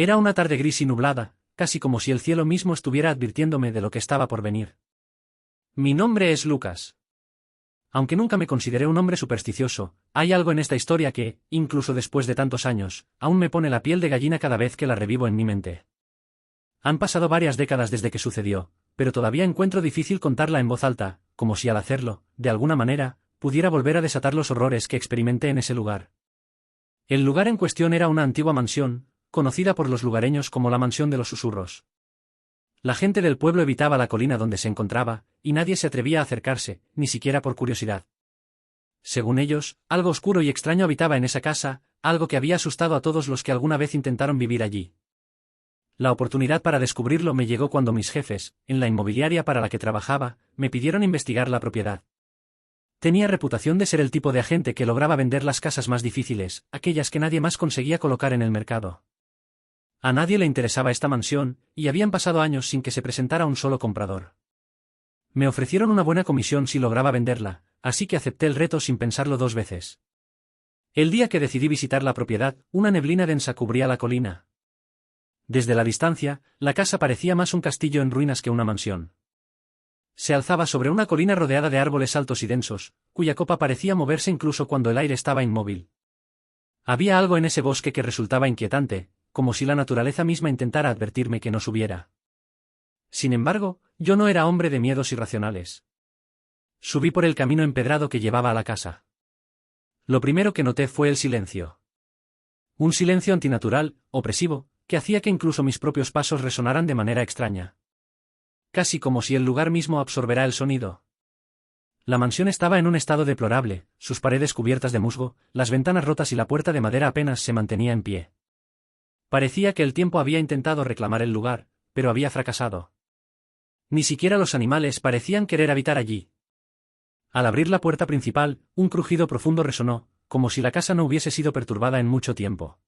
Era una tarde gris y nublada, casi como si el cielo mismo estuviera advirtiéndome de lo que estaba por venir. Mi nombre es Lucas. Aunque nunca me consideré un hombre supersticioso, hay algo en esta historia que, incluso después de tantos años, aún me pone la piel de gallina cada vez que la revivo en mi mente. Han pasado varias décadas desde que sucedió, pero todavía encuentro difícil contarla en voz alta, como si al hacerlo, de alguna manera, pudiera volver a desatar los horrores que experimenté en ese lugar. El lugar en cuestión era una antigua mansión, conocida por los lugareños como la Mansión de los Susurros. La gente del pueblo evitaba la colina donde se encontraba, y nadie se atrevía a acercarse, ni siquiera por curiosidad. Según ellos, algo oscuro y extraño habitaba en esa casa, algo que había asustado a todos los que alguna vez intentaron vivir allí. La oportunidad para descubrirlo me llegó cuando mis jefes, en la inmobiliaria para la que trabajaba, me pidieron investigar la propiedad. Tenía reputación de ser el tipo de agente que lograba vender las casas más difíciles, aquellas que nadie más conseguía colocar en el mercado. A nadie le interesaba esta mansión, y habían pasado años sin que se presentara un solo comprador. Me ofrecieron una buena comisión si lograba venderla, así que acepté el reto sin pensarlo dos veces. El día que decidí visitar la propiedad, una neblina densa cubría la colina. Desde la distancia, la casa parecía más un castillo en ruinas que una mansión. Se alzaba sobre una colina rodeada de árboles altos y densos, cuya copa parecía moverse incluso cuando el aire estaba inmóvil. Había algo en ese bosque que resultaba inquietante, como si la naturaleza misma intentara advertirme que no subiera. Sin embargo, yo no era hombre de miedos irracionales. Subí por el camino empedrado que llevaba a la casa. Lo primero que noté fue el silencio. Un silencio antinatural, opresivo, que hacía que incluso mis propios pasos resonaran de manera extraña. Casi como si el lugar mismo absorbiera el sonido. La mansión estaba en un estado deplorable, sus paredes cubiertas de musgo, las ventanas rotas y la puerta de madera apenas se mantenía en pie. Parecía que el tiempo había intentado reclamar el lugar, pero había fracasado. Ni siquiera los animales parecían querer habitar allí. Al abrir la puerta principal, un crujido profundo resonó, como si la casa no hubiese sido perturbada en mucho tiempo.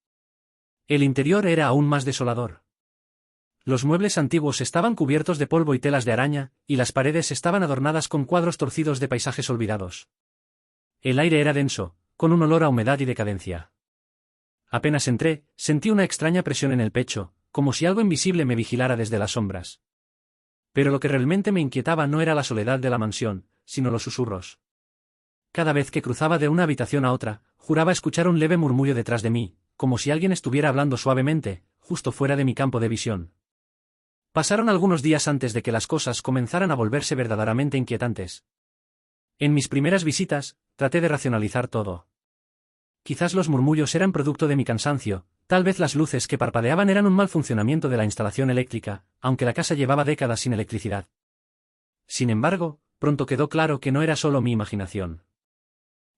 El interior era aún más desolador. Los muebles antiguos estaban cubiertos de polvo y telas de araña, y las paredes estaban adornadas con cuadros torcidos de paisajes olvidados. El aire era denso, con un olor a humedad y decadencia. Apenas entré, sentí una extraña presión en el pecho, como si algo invisible me vigilara desde las sombras. Pero lo que realmente me inquietaba no era la soledad de la mansión, sino los susurros. Cada vez que cruzaba de una habitación a otra, juraba escuchar un leve murmullo detrás de mí, como si alguien estuviera hablando suavemente, justo fuera de mi campo de visión. Pasaron algunos días antes de que las cosas comenzaran a volverse verdaderamente inquietantes. En mis primeras visitas, traté de racionalizar todo. Quizás los murmullos eran producto de mi cansancio, tal vez las luces que parpadeaban eran un mal funcionamiento de la instalación eléctrica, aunque la casa llevaba décadas sin electricidad. Sin embargo, pronto quedó claro que no era solo mi imaginación.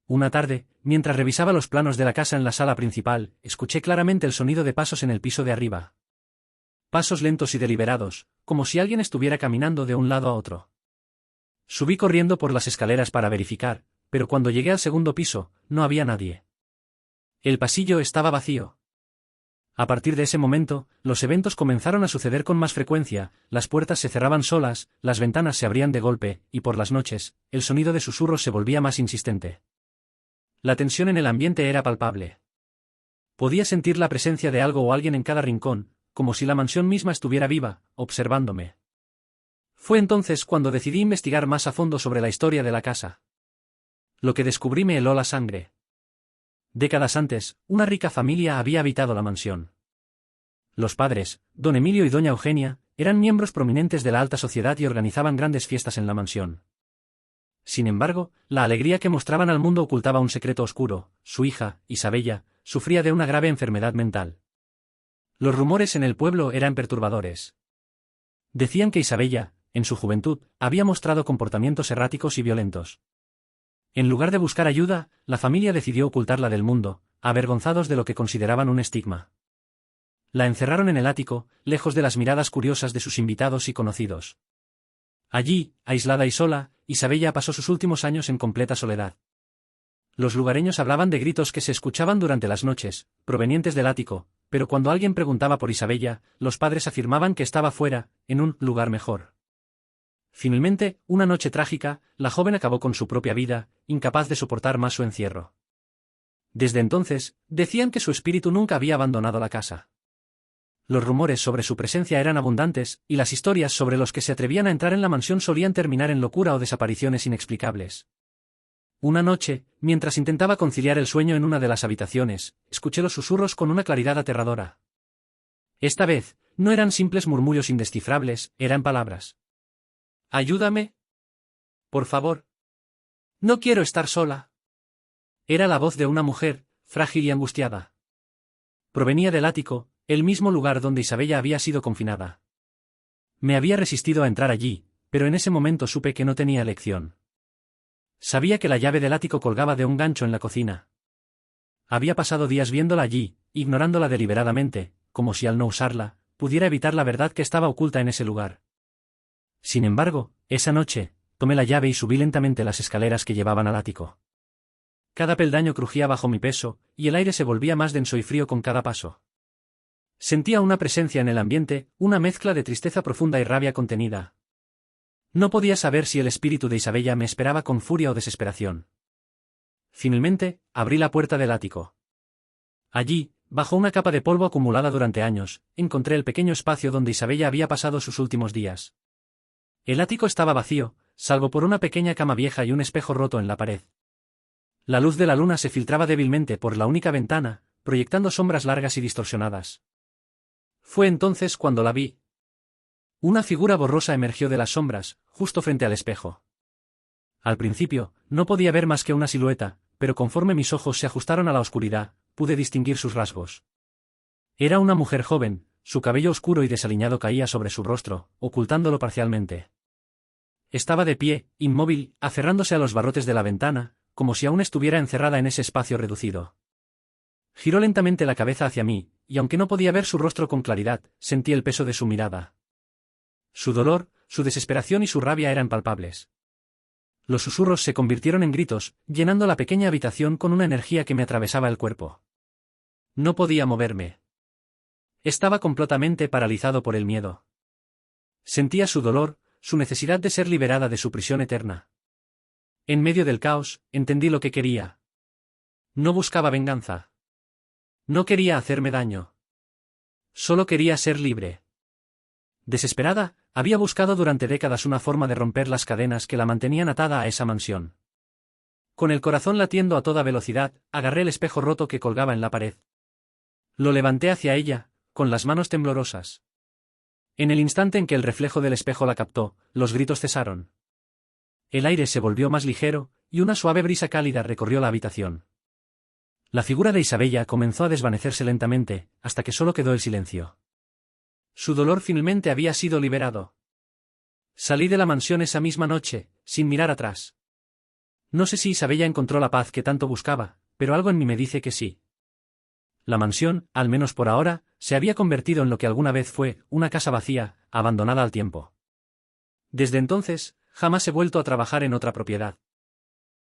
Una tarde, mientras revisaba los planos de la casa en la sala principal, escuché claramente el sonido de pasos en el piso de arriba. Pasos lentos y deliberados, como si alguien estuviera caminando de un lado a otro. Subí corriendo por las escaleras para verificar, pero cuando llegué al segundo piso, no había nadie. El pasillo estaba vacío. A partir de ese momento, los eventos comenzaron a suceder con más frecuencia, las puertas se cerraban solas, las ventanas se abrían de golpe, y por las noches, el sonido de susurros se volvía más insistente. La tensión en el ambiente era palpable. Podía sentir la presencia de algo o alguien en cada rincón, como si la mansión misma estuviera viva, observándome. Fue entonces cuando decidí investigar más a fondo sobre la historia de la casa. Lo que descubrí me heló la sangre. Décadas antes, una rica familia había habitado la mansión. Los padres, don Emilio y doña Eugenia, eran miembros prominentes de la alta sociedad y organizaban grandes fiestas en la mansión. Sin embargo, la alegría que mostraban al mundo ocultaba un secreto oscuro: su hija, Isabella, sufría de una grave enfermedad mental. Los rumores en el pueblo eran perturbadores. Decían que Isabella, en su juventud, había mostrado comportamientos erráticos y violentos. En lugar de buscar ayuda, la familia decidió ocultarla del mundo, avergonzados de lo que consideraban un estigma. La encerraron en el ático, lejos de las miradas curiosas de sus invitados y conocidos. Allí, aislada y sola, Isabella pasó sus últimos años en completa soledad. Los lugareños hablaban de gritos que se escuchaban durante las noches, provenientes del ático, pero cuando alguien preguntaba por Isabella, los padres afirmaban que estaba fuera, en un lugar mejor. Finalmente, una noche trágica, la joven acabó con su propia vida, incapaz de soportar más su encierro. Desde entonces, decían que su espíritu nunca había abandonado la casa. Los rumores sobre su presencia eran abundantes, y las historias sobre los que se atrevían a entrar en la mansión solían terminar en locura o desapariciones inexplicables. Una noche, mientras intentaba conciliar el sueño en una de las habitaciones, escuché los susurros con una claridad aterradora. Esta vez, no eran simples murmullos indescifrables, eran palabras. «¡Ayúdame! Por favor. No quiero estar sola». Era la voz de una mujer, frágil y angustiada. Provenía del ático, el mismo lugar donde Isabella había sido confinada. Me había resistido a entrar allí, pero en ese momento supe que no tenía elección. Sabía que la llave del ático colgaba de un gancho en la cocina. Había pasado días viéndola allí, ignorándola deliberadamente, como si al no usarla, pudiera evitar la verdad que estaba oculta en ese lugar. Sin embargo, esa noche, tomé la llave y subí lentamente las escaleras que llevaban al ático. Cada peldaño crujía bajo mi peso, y el aire se volvía más denso y frío con cada paso. Sentía una presencia en el ambiente, una mezcla de tristeza profunda y rabia contenida. No podía saber si el espíritu de Isabella me esperaba con furia o desesperación. Finalmente, abrí la puerta del ático. Allí, bajo una capa de polvo acumulada durante años, encontré el pequeño espacio donde Isabella había pasado sus últimos días. El ático estaba vacío, salvo por una pequeña cama vieja y un espejo roto en la pared. La luz de la luna se filtraba débilmente por la única ventana, proyectando sombras largas y distorsionadas. Fue entonces cuando la vi. Una figura borrosa emergió de las sombras, justo frente al espejo. Al principio, no podía ver más que una silueta, pero conforme mis ojos se ajustaron a la oscuridad, pude distinguir sus rasgos. Era una mujer joven, su cabello oscuro y desaliñado caía sobre su rostro, ocultándolo parcialmente. Estaba de pie, inmóvil, aferrándose a los barrotes de la ventana, como si aún estuviera encerrada en ese espacio reducido. Giró lentamente la cabeza hacia mí, y aunque no podía ver su rostro con claridad, sentí el peso de su mirada. Su dolor, su desesperación y su rabia eran palpables. Los susurros se convirtieron en gritos, llenando la pequeña habitación con una energía que me atravesaba el cuerpo. No podía moverme. Estaba completamente paralizado por el miedo. Sentía su dolor, su necesidad de ser liberada de su prisión eterna. En medio del caos, entendí lo que quería. No buscaba venganza. No quería hacerme daño. Solo quería ser libre. Desesperada, había buscado durante décadas una forma de romper las cadenas que la mantenían atada a esa mansión. Con el corazón latiendo a toda velocidad, agarré el espejo roto que colgaba en la pared. Lo levanté hacia ella, con las manos temblorosas. En el instante en que el reflejo del espejo la captó, los gritos cesaron. El aire se volvió más ligero, y una suave brisa cálida recorrió la habitación. La figura de Isabella comenzó a desvanecerse lentamente, hasta que solo quedó el silencio. Su dolor finalmente había sido liberado. Salí de la mansión esa misma noche, sin mirar atrás. No sé si Isabella encontró la paz que tanto buscaba, pero algo en mí me dice que sí. La mansión, al menos por ahora, se había convertido en lo que alguna vez fue, una casa vacía, abandonada al tiempo. Desde entonces, jamás he vuelto a trabajar en otra propiedad.